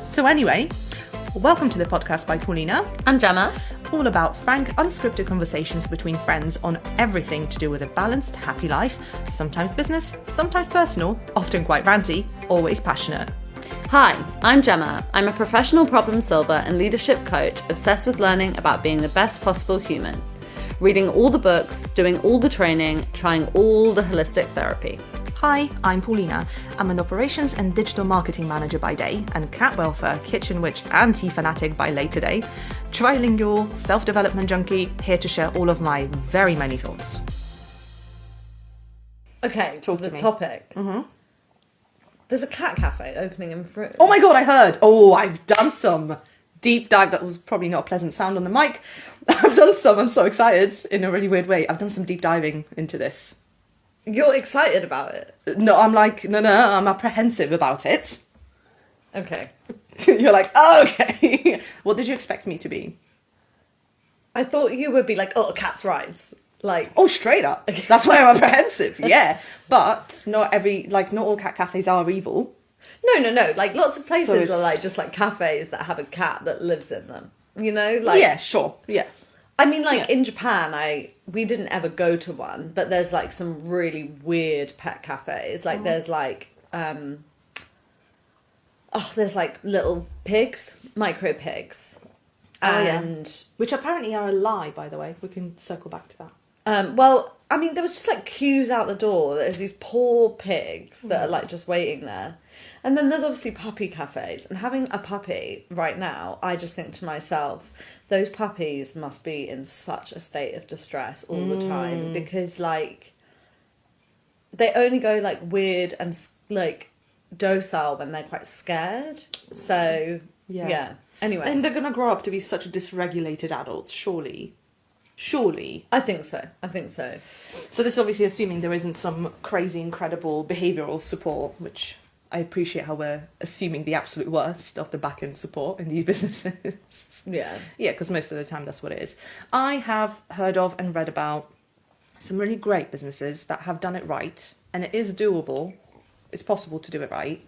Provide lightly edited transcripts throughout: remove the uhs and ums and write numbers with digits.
So anyway, welcome to the podcast by Paulina and Gemma, all about frank, unscripted conversations between friends on everything to do with a balanced, happy life, sometimes business, sometimes personal, often quite ranty, always passionate. Hi, I'm Gemma. I'm a professional problem solver and leadership coach obsessed with learning about being the best possible human. Reading all the books, doing all the training, trying all the holistic therapy. Hi, I'm Paulina. I'm an operations and digital marketing manager by day and cat welfare, kitchen witch and tea fanatic by later day. Trilingual, self-development junkie, here to share all of my very many thoughts. Okay, so the topic. Mm-hmm. There's a cat cafe opening in Peru. Oh my god, I heard. Oh, I've done some deep dive. That was probably not a pleasant sound on the mic. I've done some. I'm so excited in a really weird way. I've done some deep diving into this. You're excited about it? No, I'm like, no, I'm apprehensive about it. Okay. You're like, oh, okay. What did you expect me to be? I thought you would be like, oh, cat's rights. Like, oh, straight up. That's why I'm apprehensive, yeah. But not all cat cafes are evil. No. Like, lots of places are like just like cafes that have a cat that lives in them. You know? Like, yeah, sure. Yeah. I mean, like, in Japan, we didn't ever go to one, but there's, like, some really weird pet cafes. Like, there's, like, there's, like, little pigs, micro pigs. Which apparently are a lie, by the way. We can circle back to that. Well, I mean, there was just, like, queues out the door. There's these poor pigs that are, like, just waiting there. And then there's obviously puppy cafes. And having a puppy right now, I just think to myself, those puppies must be in such a state of distress all the time. Because, like, they only go, like, weird and, like, docile when they're quite scared. So, yeah. Anyway. And they're going to grow up to be such dysregulated adults, surely. I think so. So this is obviously assuming there isn't some crazy, incredible behavioural support, which I appreciate how we're assuming the absolute worst of the back-end support in these businesses. Yeah. Yeah, because most of the time that's what it is. I have heard of and read about some really great businesses that have done it right, and it is doable. It's possible to do it right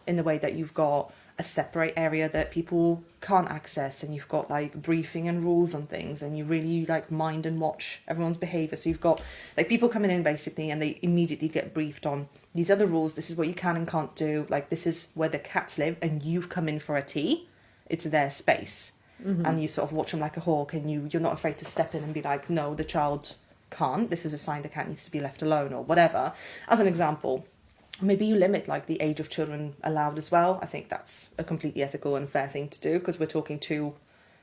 in the way that you've got a separate area that people can't access, and you've got like briefing and rules on things, and you really like mind and watch everyone's behavior. So you've got like people coming in basically, and they immediately get briefed on these other rules. This is what you can and can't do. Like, this is where the cats live, and you've come in for a tea. It's their space. And you sort of watch them like a hawk, and you're not afraid to step in and be like, no, the child can't. This is a sign the cat needs to be left alone, or whatever. As an example. Maybe you limit like the age of children allowed as well. I think that's a completely ethical and fair thing to do, because we're talking to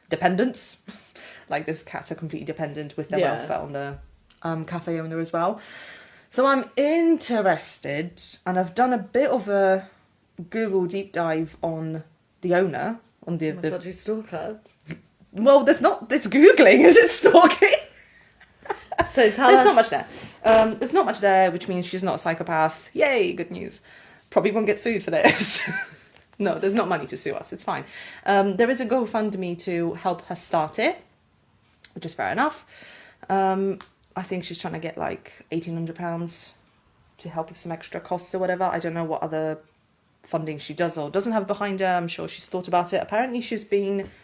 dependents. Like, those cats are completely dependent with their welfare on the cafe owner as well. So I'm interested, and I've done a bit of a Google deep dive on the owner. On the God, you stalker. Well, there's Googling, is it stalking? So there's not much there. There's not much there, which means she's not a psychopath. Yay, good news. Probably won't get sued for this. No, there's not money to sue us. It's fine. There is a GoFundMe to help her start it, which is fair enough. I think she's trying to get like £1,800 to help with some extra costs or whatever. I don't know what other funding she does or doesn't have behind her. I'm sure she's thought about it. Apparently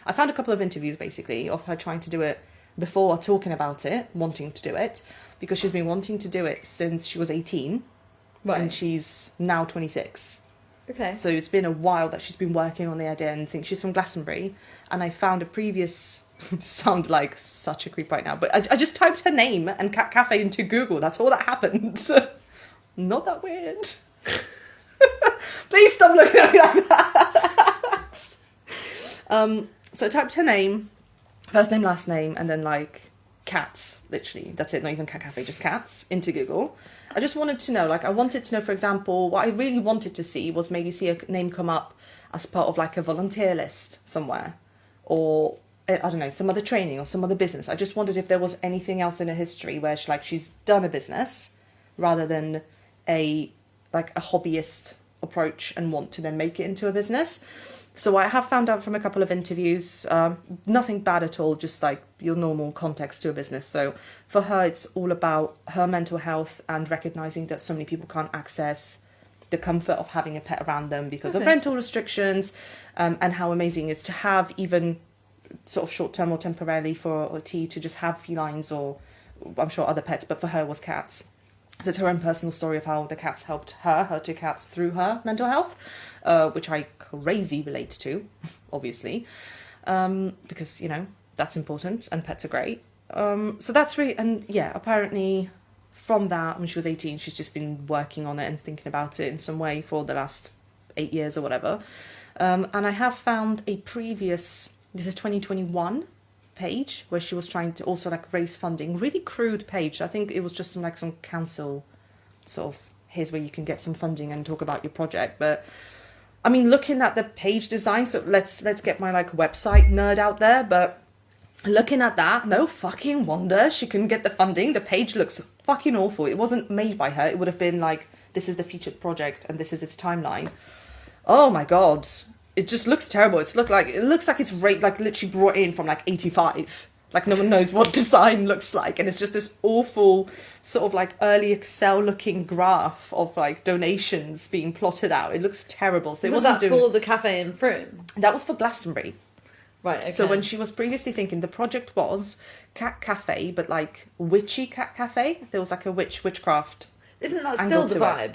I found a couple of interviews basically of her trying to do it before, talking about it, wanting to do it, because she's been wanting to do it since she was 18, right, and she's now 26. Okay. So it's been a while that she's been working on the idea, and I think she's from Glastonbury, and I found a previous, sound like such a creep right now, but I just typed her name and cat cafe into Google. That's all that happened. Not that weird. Please stop looking at me like that. So I typed her name, first name, last name, and then like cats, literally. That's it, not even cat cafe, just cats, into Google. I just wanted to know, I wanted to know, for example, what I really wanted to see was maybe see a name come up as part of like a volunteer list somewhere, or I don't know, some other training or some other business. I just wondered if there was anything else in her history where she's done a business rather than a hobbyist approach and want to then make it into a business. So I have found out from a couple of interviews, nothing bad at all, just like your normal context to a business. So for her, it's all about her mental health and recognising that so many people can't access the comfort of having a pet around them because of rental restrictions, and how amazing it is to have even sort of short-term or temporarily for T to just have felines, or I'm sure other pets, but for her was cats. So it's her own personal story of how the cats helped her two cats, through her mental health, which I crazy relate to, obviously, because, you know, that's important and pets are great. So that's really, and yeah, apparently from that, when she was 18, she's just been working on it and thinking about it in some way for the last 8 years or whatever. And I have found a previous, this is 2021 page, where she was trying to also like raise funding, really crude page. I think it was just some council sort of, here's where you can get some funding and talk about your project. But I mean, looking at the page design, so let's get my like website nerd out there, but looking at that, no fucking wonder she couldn't get the funding. The page looks fucking awful. It wasn't made by her. It would have been like, this is the featured project and this is its timeline. Oh my god, it just looks terrible. It looks like it's like literally brought in from like 85. Like no one knows what design looks like, and it's just this awful sort of like early Excel looking graph of like donations being plotted out. It looks terrible. So it was wasn't that for the cafe in Frome? That was for Glastonbury. Right, okay. So when she was previously thinking, the project was cat cafe, but like witchy cat cafe. There was like a witchcraft. Isn't that still the vibe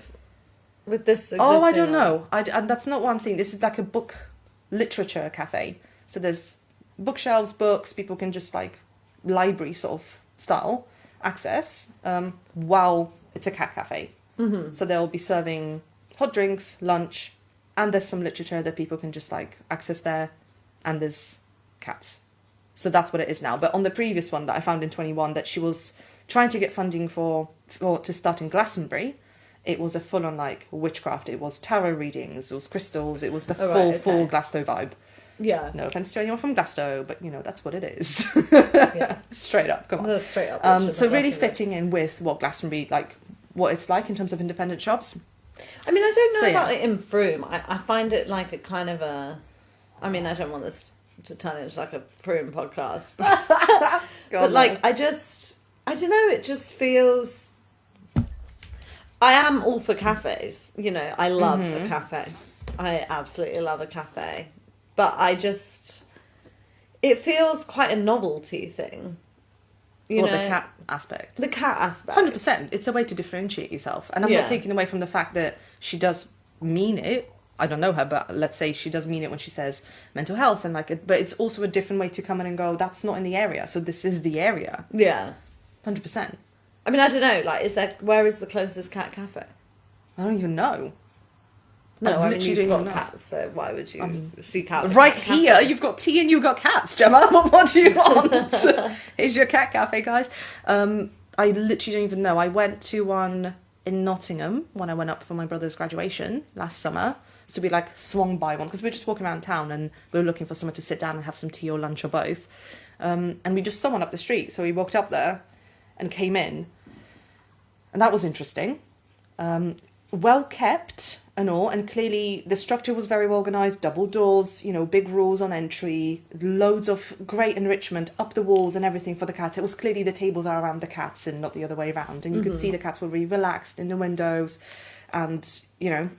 with this? Oh, I don't know. And that's not what I'm saying. This is like a book literature cafe. So there's bookshelves, books. People can just like library sort of style access, while it's a cat cafe. Mm-hmm. So they'll be serving hot drinks, lunch, and there's some literature that people can just like access there. And there's cats. So that's what it is now. But on the previous one that I found in 21, that she was trying to get funding for to start in Glastonbury, it was a full on like witchcraft. It was tarot readings, it was crystals, it was the full Glasto vibe. Yeah. No offense to anyone from Glasto, but you know, that's what it is. Yeah. Straight up, come on. That's straight up. So really fitting in with what Glastonbury, like what it's like in terms of independent shops. I mean, I don't know about it in Frome. I find it like a kind of a, I mean, I don't want this to turn into like a Frome podcast, but like, I don't know, it just feels, I am all for cafes, you know, I love a cafe. I absolutely love a cafe. But it feels quite a novelty thing. You know? The cat aspect. The cat aspect. 100%. It's a way to differentiate yourself. And I'm not taking away from the fact that she does mean it. I don't know her, but let's say she does mean it when she says mental health and like it, but it's also a different way to come in and go, that's not in the area, so this is the area. Yeah. 100%. I mean, I don't know, like, where is the closest cat cafe? I don't even know. No, I mean, you've got cats, so why would you seek out right here, cafe? You've got tea and you've got cats, Gemma. What do you want? Here's your cat cafe, guys. I literally don't even know. I went to one in Nottingham when I went up for my brother's graduation last summer. So we like swung by one because we were just walking around town and we were looking for somewhere to sit down and have some tea or lunch or both. And we just saw one up the street. So we walked up there and came in. And that was interesting. Well kept and all. And clearly the structure was very organised. Double doors, you know, big rules on entry. Loads of great enrichment up the walls and everything for the cats. It was clearly the tables are around the cats and not the other way around. And you could see the cats were really relaxed in the windows. And, you know,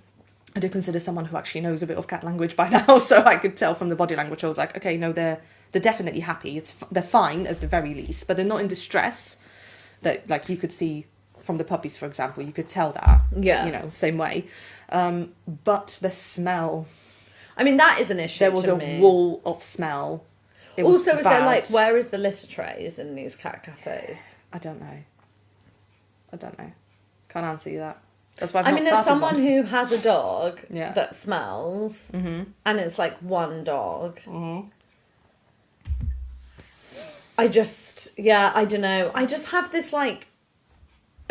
I do consider someone who actually knows a bit of cat language by now, so I could tell from the body language. I was like, okay, no, they're definitely happy. They're fine at the very least, but they're not in distress. That like you could see from the puppies, for example, you could tell that. Yeah, you know, same way. But the smell. I mean, that is an issue. There was a wall of smell. Also, is there like, where is the litter trays in these cat cafes? I don't know. Can't answer you that. That's why I mean, as someone one. who has a dog that smells, and it's like one dog, I don't know. I just have this like,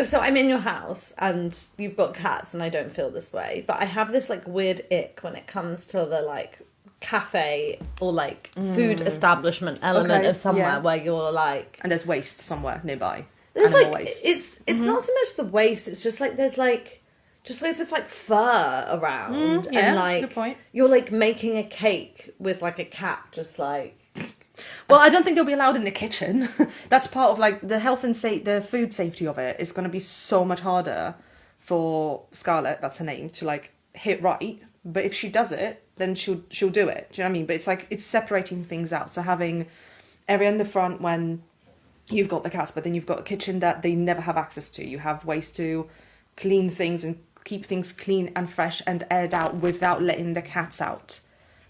so I'm in your house and you've got cats and I don't feel this way, but I have this like weird ick when it comes to the like cafe or like food establishment element of somewhere where you're like... And there's waste somewhere nearby. There's animal like, waste. it's not so much the waste, it's just like there's like... Just loads of like fur around, and like that's a good point. You're like making a cake with like a cat, just like. Well, I don't think they'll be allowed in the kitchen. That's part of like the health and the food safety of it is going to be so much harder for Scarlett, that's her name, to like hit right. But if she does it, then she'll do it. Do you know what I mean? But it's like, it's separating things out. So having area in the front when you've got the cats, but then you've got a kitchen that they never have access to. You have ways to clean things and keep things clean and fresh and aired out without letting the cats out,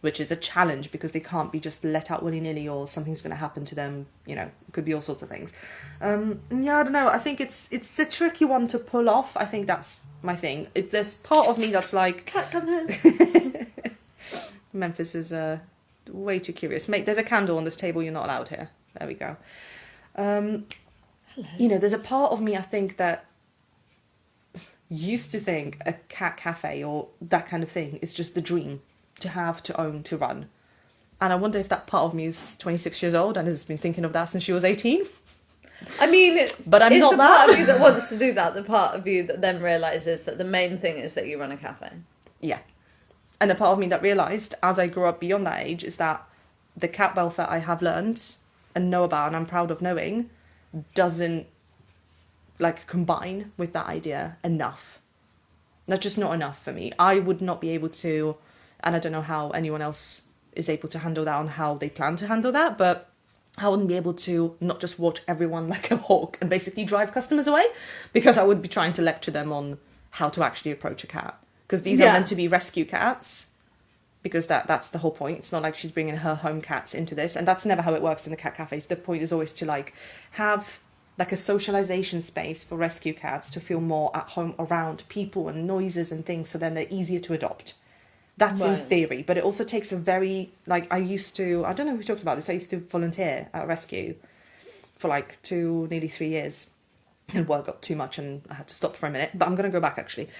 which is a challenge because they can't be just let out willy-nilly or something's going to happen to them. You know, it could be all sorts of things. Yeah, I don't know. I think it's a tricky one to pull off. I think that's my thing. There's part of me that's like... Cat, come here. Memphis is way too curious. Mate, there's a candle on this table. You're not allowed here. There we go. Hello. You know, there's a part of me, I think, that used to think a cat cafe or that kind of thing is just the dream to have, to own, to run. And I wonder if that part of me is 26 years old and has been thinking of that since she was 18. I mean, but I'm is not the that. part of you that wants to do that the part of you that then realises that the main thing is that you run a cafe? Yeah. And the part of me that realised as I grew up beyond that age is that the cat welfare I have learned and know about and I'm proud of knowing doesn't like combine with that idea enough. That's just not enough for me. I would not be able to, and I don't know how anyone else is able to handle that, on how they plan to handle that, but I wouldn't be able to not just watch everyone like a hawk and basically drive customers away, because I would be trying to lecture them on how to actually approach a cat. Because these are meant to be rescue cats, because that's the whole point. It's not like she's bringing her home cats into this, and that's never how it works in the cat cafes. The point is always to like have like a socialization space for rescue cats to feel more at home around people and noises and things, so then they're easier to adopt. That's in theory, but it also takes a very, like, I don't know if we talked about this, I used to volunteer at a rescue for like nearly 3 years, and work got too much and I had to stop for a minute, but I'm going to go back actually.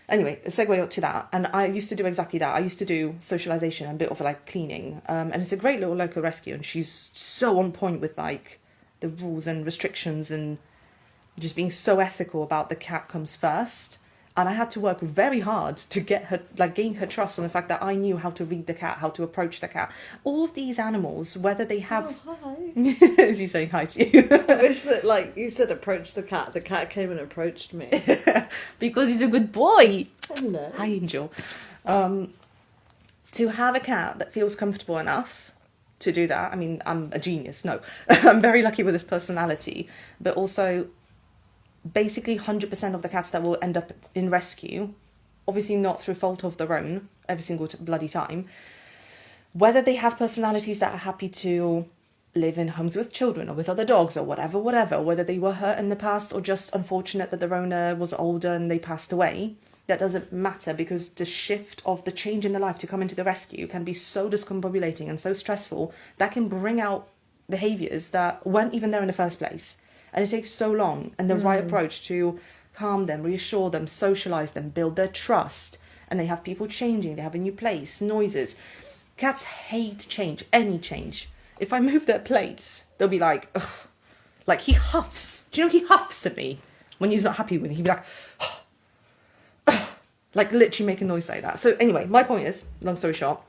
Anyway, a segue up to that, and I used to do exactly that. I used to do socialization and a bit of like cleaning, and it's a great little local rescue, and she's so on point with like the rules and restrictions and just being so ethical about the cat comes first. And I had to work very hard to get her, like, gain her trust on the fact that I knew how to read the cat, how to approach the cat. All of these animals, whether they have... Oh, hi. Is he saying hi to you? I wish that, like, you said approach the cat came and approached me. Because he's a good boy. Hello. Hi, Angel. To have a cat that feels comfortable enough to do that, I mean, I'm a genius, no. I'm very lucky with his personality, but also... basically 100% of the cats that will end up in rescue, obviously not through fault of their own, every single bloody time, whether they have personalities that are happy to live in homes with children or with other dogs or whatever, whether they were hurt in the past or just unfortunate that their owner was older and they passed away, that doesn't matter, because the shift of the change in their life to come into the rescue can be so discombobulating and so stressful that can bring out behaviours that weren't even there in the first place. And it takes so long, and the right approach to calm them, reassure them, socialise them, build their trust. And they have people changing, they have a new place, noises. Cats hate change, any change. If I move their plates, they'll be like, ugh. Like, he huffs. Do you know he huffs at me when he's not happy with me? He'd be like, ugh, ugh. Like literally make a noise like that. So anyway, my point is, long story short,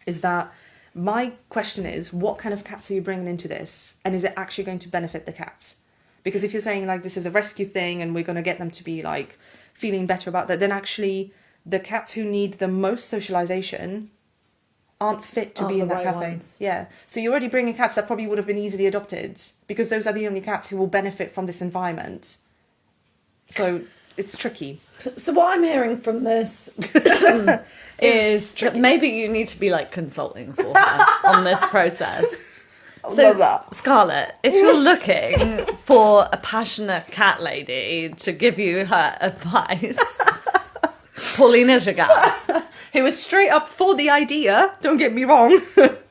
is that my question is, what kind of cats are you bringing into this? And is it actually going to benefit the cats? Because if you're saying, like, this is a rescue thing and we're going to get them to be, like, feeling better about that, then actually the cats who need the most socialisation aren't fit to be in that cafe. Ones. Yeah. So you're already bringing cats that probably would have been easily adopted, because those are the only cats who will benefit from this environment. So it's tricky. So what I'm hearing from this is that maybe you need to be, like, consulting for her on this process. So, Scarlett, if you're looking for a passionate cat lady to give you her advice, Paulina's your gal. Who was straight up for the idea, don't get me wrong.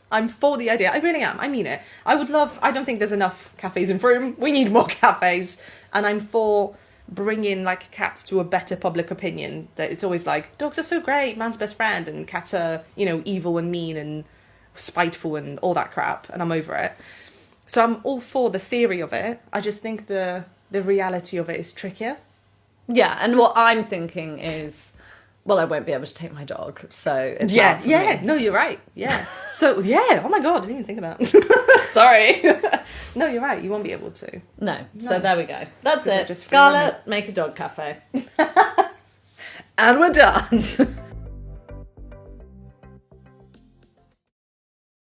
I'm for the idea. I really am. I mean it. I don't think there's enough cafes in Frome. We need more cafes. And I'm for bringing, like, cats to a better public opinion. That it's always like, dogs are so great, man's best friend, and cats are, you know, evil and mean and spiteful and all that crap, and I'm over it. So I'm all for the theory of it. I just think the reality of it is trickier. Yeah, and what I'm thinking is, well, I won't be able to take my dog, so it's no, you're right. Yeah. So yeah, oh my god, I didn't even think of that. Sorry. No, you're right, you won't be able to. No. So there we go. That's it. Just Scarlett, make a dog cafe. And we're done.